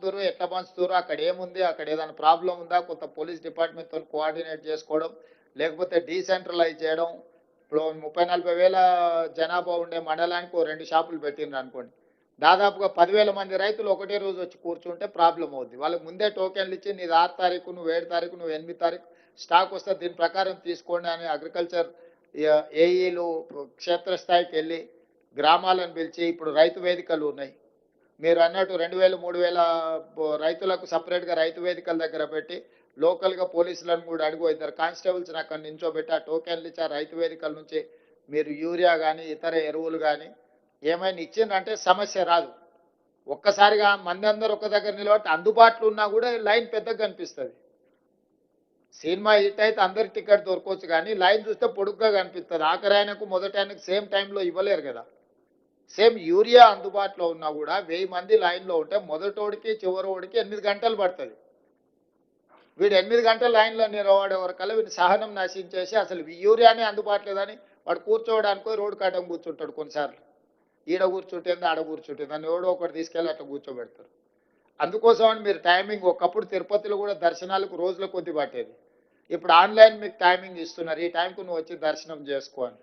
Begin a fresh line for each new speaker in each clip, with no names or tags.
పంచుతుర్రు, ఎట్లా పంచుతుర్రు, అక్కడ ఏముంది, అక్కడ ఏదైనా ప్రాబ్లం ఉందా, కొంత పోలీస్ డిపార్ట్మెంట్తో కోఆర్డినేట్ చేసుకోవడం, లేకపోతే డీసెంట్రలైజ్ చేయడం. ఇప్పుడు 30-40 వేల జనాభా ఉండే మండలానికి ఓ 2 షాపులు పెట్టిండ్రు అనుకోండి, దాదాపుగా 10,000 మంది రైతులు ఒకటే రోజు వచ్చి కూర్చుంటే ప్రాబ్లం అవుద్ది. వాళ్ళకి ముందే టోకెన్లు ఇచ్చి నీది 6 తారీఖు, నువ్వు 7 తారీఖు, నువ్వు 8 తారీఖు స్టాక్ వస్తే దీని ప్రకారం తీసుకోండి అని అగ్రికల్చర్ ఏఈలు క్షేత్రస్థాయికి వెళ్ళి గ్రామాలను పిలిచి, ఇప్పుడు రైతు వేదికలు ఉన్నాయి, మీరు అన్నట్టు 2,000 3,000 రైతులకు సపరేట్గా రైతు వేదికల దగ్గర పెట్టి లోకల్గా పోలీసులను కూడా అడుగు, 2 కానిస్టేబుల్స్ని అక్కడ నించోబెట్టి ఆ టోకెన్లు ఇచ్చి ఆ రైతు వేదికల నుంచి మీరు యూరియా కానీ ఇతర ఎరువులు కానీ ఏమైనా ఇచ్చిందంటే సమస్య రాదు. ఒక్కసారిగా మంది అందరూ ఒక దగ్గర నిలబట్టి అందుబాటులో ఉన్నా కూడా లైన్ పెద్దగా కనిపిస్తుంది. సినిమా హిట్ అయితే అందరికి టికెట్ దొరకవచ్చు, కానీ లైన్ చూస్తే పొడుగ్గా కనిపిస్తుంది. ఆఖరి ఆయనకు మొదటి ఆయనకు సేమ్ టైంలో ఇవ్వలేరు కదా. సేమ్ యూరియా అందుబాటులో ఉన్నా కూడా 1000 మంది లైన్లో ఉంటే మొదటోడికి చివరోడికి 8 గంటలు పడుతుంది. వీడు 8 గంటల లైన్లో నిలబడే వరకల్లా వీడి సహనం నశించేసి అసలు యూరియానే అందుబాటులో లేదని వాడు కూర్చోవడానికి రోడ్డు కట్టం కూర్చుంటాడు. కొన్నిసార్లు ఈడ కూర్చుంటుంది, ఆడ కూర్చుంటుంది అని ఎవడో ఒకటి తీసుకెళ్ళి అట్లా కూర్చోబెడతారు. అందుకోసమని మీరు టైమింగ్, ఒకప్పుడు తిరుపతిలో కూడా దర్శనాలకు రోజుల కొద్ది పట్టేది, ఇప్పుడు ఆన్లైన్ మీకు టైమింగ్ ఇస్తున్నారు, ఈ టైంకు నువ్వు వచ్చి దర్శనం చేసుకోవాలి.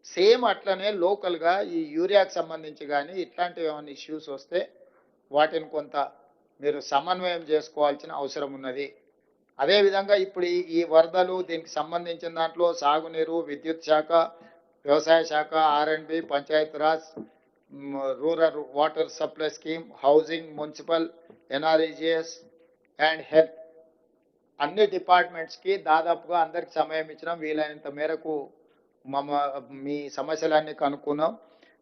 సేమ్ అట్లనే లోకల్గా ఈ యూరియాకి సంబంధించి కానీ ఇట్లాంటివి ఏమైనా ఇష్యూస్ వస్తే వాటిని కొంత మీరు సమన్వయం చేసుకోవాల్సిన అవసరం ఉన్నది. అదేవిధంగా ఇప్పుడు ఈ వరదలు దీనికి సంబంధించిన దాంట్లో సాగునీరు, విద్యుత్ శాఖ, వ్యవసాయ శాఖ, ఆర్ఎండ్బి, Panchayati Raj, rural water supply scheme, housing, municipal, NREGS and health అన్ని డిపార్ట్మెంట్స్కి దాదాపుగా అందరికి సమయం ఇచ్చినాం. వీలైనంత మేరకు మీ సమస్యలన్నీ కనుక్కున్నాం.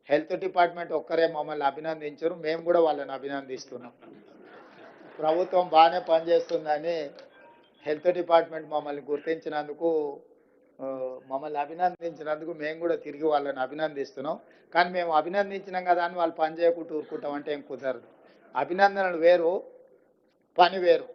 హెల్త్ డిపార్ట్మెంట్ ఒక్కరే మమ్మల్ని అభినందించారు, మేము కూడా వాళ్ళని అభినందిస్తున్నాం. ప్రభుత్వం బాగానే పనిచేస్తుందని హెల్త్ డిపార్ట్మెంట్ మమ్మల్ని గుర్తించినందుకు, మమ్మల్ని అభినందించినందుకు మేము కూడా తిరిగి వాళ్ళని అభినందిస్తున్నాం. కానీ మేము అభినందించినాం కదా అని వాళ్ళు పని చేయకుండా ఊరుకుంటాం అంటే ఏం కుదరదు. అభినందనలు వేరు, పని వేరు.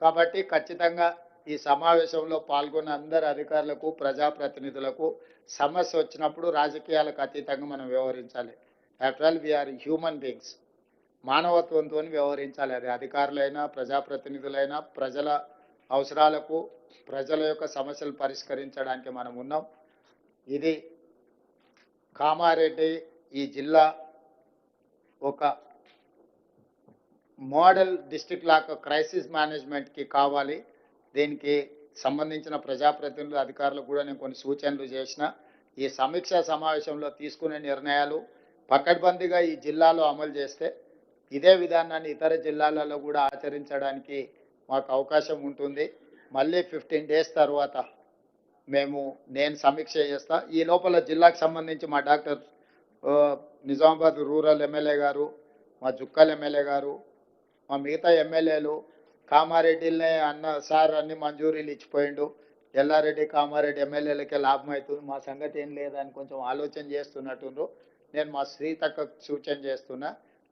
కాబట్టి ఖచ్చితంగా ఈ సమావేశంలో పాల్గొన్న అందరు అధికారులకు, ప్రజాప్రతినిధులకు సమస్య వచ్చినప్పుడు రాజకీయాలకు అతీతంగా మనం వ్యవహరించాలి. After all we are human beings, మానవత్వంతో వ్యవహరించాలి. అది అధికారులైనా ప్రజాప్రతినిధులైనా ప్రజల అవసరాలకు, ప్రజల యొక్క సమస్యలు పరిష్కరించడానికి మనం ఉన్నాం. ఇది కామారెడ్డి ఈ జిల్లా ఒక మోడల్ డిస్ట్రిక్ట్ లాగా క్రైసిస్ మేనేజ్మెంట్కి కావాలి. దీనికి సంబంధించిన ప్రజాప్రతినిధులు, అధికారులకు కూడా నేను కొన్ని సూచనలు చేసిన. ఈ సమీక్షా సమావేశంలో తీసుకునే నిర్ణయాలు పకడ్బందీగా ఈ జిల్లాలో అమలు చేస్తే ఇదే విధానాన్ని ఇతర జిల్లాలలో కూడా ఆచరించడానికి మాకు అవకాశం ఉంటుంది. మళ్ళీ 15 days తర్వాత నేను సమీక్ష చేస్తా. ఈ లోపల జిల్లాకు సంబంధించి మా డాక్టర్ నిజామాబాద్ రూరల్ ఎమ్మెల్యే గారు, మా జుక్కల్ ఎమ్మెల్యే గారు, మా మిగతా ఎమ్మెల్యేలు కామారెడ్డిలనే అన్న సార్ అన్ని మంజూరీలు ఇచ్చిపోయిండు, ఎల్లారెడ్డి కామారెడ్డి ఎమ్మెల్యేలకే లాభం అవుతుంది, మా సంగతి ఏం లేదని కొంచెం ఆలోచన చేస్తున్నట్టుండ్రు. నేను మా శ్రీతక్క సూచన చేస్తున్నా,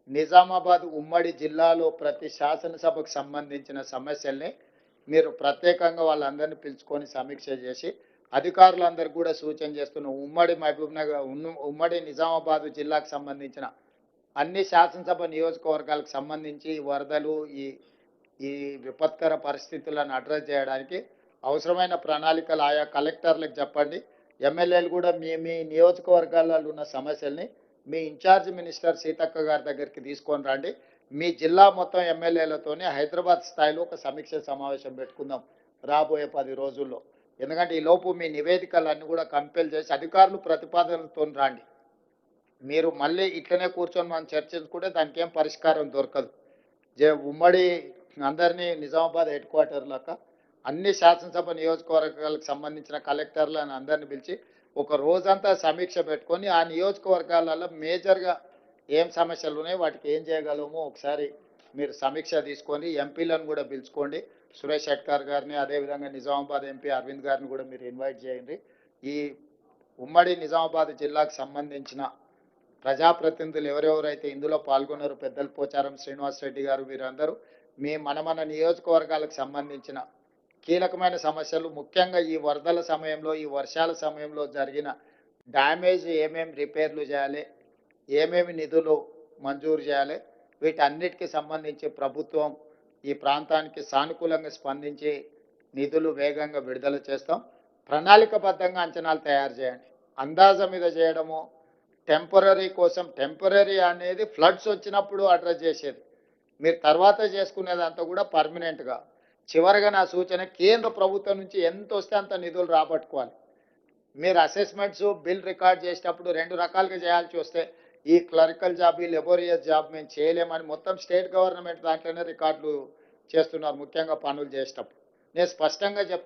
నిజామాబాద్ ఉమ్మడి జిల్లాలో ప్రతి శాసనసభకు సంబంధించిన సమస్యల్ని మీరు ప్రత్యేకంగా వాళ్ళందరినీ పిలుచుకొని సమీక్ష చేసి అధికారులందరికీ కూడా సూచన చేస్తున్న ఉమ్మడి మహబూబ్నగర్, ఉమ్మడి నిజామాబాద్ జిల్లాకు సంబంధించిన అన్ని శాసనసభ నియోజకవర్గాలకు సంబంధించి వరదలు, ఈ విపత్కర పరిస్థితులను అడ్రస్ చేయడానికి అవసరమైన ప్రణాళికలు ఆయా కలెక్టర్లకు చెప్పండి. ఎమ్మెల్యేలు కూడా మీ నియోజకవర్గాలలో ఉన్న సమస్యల్ని మీ ఇన్ఛార్జ్ మినిస్టర్ సీతక్క గారి దగ్గరికి తీసుకొని రండి. మీ జిల్లా మొత్తం ఎమ్మెల్యేలతోనే హైదరాబాద్ స్థాయిలో ఒక సమీక్ష సమావేశం పెట్టుకుందాం రాబోయే 10 రోజుల్లో. ఎందుకంటే ఈ లోపు మీ నివేదికలన్నీ కూడా కంపెల్ చేసి అధికారులు ప్రతిపాదనలతో రండి. మీరు మళ్ళీ ఇట్లనే కూర్చొని మనం చర్చించుకుంటే దానికి ఏం పరిష్కారం దొరకదు. ఉమ్మడి అందరినీ నిజామాబాద్ హెడ్ క్వార్టర్లక అన్ని శాసనసభ నియోజకవర్గాలకు సంబంధించిన కలెక్టర్లను అందరిని పిలిచి ఒక రోజంతా సమీక్ష పెట్టుకొని ఆ నియోజకవర్గాలలో మేజర్గా ఏం సమస్యలు ఉన్నాయి, వాటికి ఏం చేయగలమో ఒకసారి మీరు సమీక్ష తీసుకొని ఎంపీలను కూడా పిలుచుకోండి. సురేష్ షెట్కర్ గారిని, అదేవిధంగా నిజామాబాద్ ఎంపీ అరవింద్ గారిని కూడా మీరు ఇన్వైట్ చేయండి. ఈ ఉమ్మడి నిజామాబాద్ జిల్లాకు సంబంధించిన ప్రజాప్రతినిధులు ఎవరెవరైతే ఇందులో పాల్గొన్నారో, పెద్దలు పోచారం శ్రీనివాసరెడ్డి గారు, వీరందరూ మన నియోజకవర్గాలకు సంబంధించిన కీలకమైన సమస్యలు, ముఖ్యంగా ఈ వరదల సమయంలో, ఈ వర్షాల సమయంలో జరిగిన డ్యామేజ్ ఏమేమి రిపేర్లు చేయాలి, ఏమేమి నిధులు మంజూరు చేయాలి, వీటన్నిటికి సంబంధించి ప్రభుత్వం ఈ ప్రాంతానికి సానుకూలంగా స్పందించి నిధులు వేగంగా విడుదల చేస్తాం. ప్రణాళికబద్ధంగా అంచనాలు తయారు చేయండి. అందాజ మీద చేయడము, టెంపరరీ కోసం, టెంపరరీ అనేది ఫ్లడ్స్ వచ్చినప్పుడు అడ్రస్ చేసేది. మీరు తర్వాత చేసుకునేదంతా కూడా పర్మనెంట్గా. చివరిగా నా సూచన, కేంద్ర ప్రభుత్వం నుంచి ఎంత వస్తే అంత నిధులు రాబట్టుకోవాలి. మీరు అసెస్మెంట్స్ బిల్ రికార్డ్ చేసేటప్పుడు రెండు రకాలుగా చేయాల్సి వస్తే, ఈ క్లరికల్ జాబ్, ఈ లెబోరియస్ జాబ్ మేము చేయలేమని మొత్తం స్టేట్ గవర్నమెంట్ దాంట్లోనే రికార్డులు చేస్తున్నారు, ముఖ్యంగా పనులు చేసేటప్పుడు. నేను స్పష్టంగా చెప్తున్నా.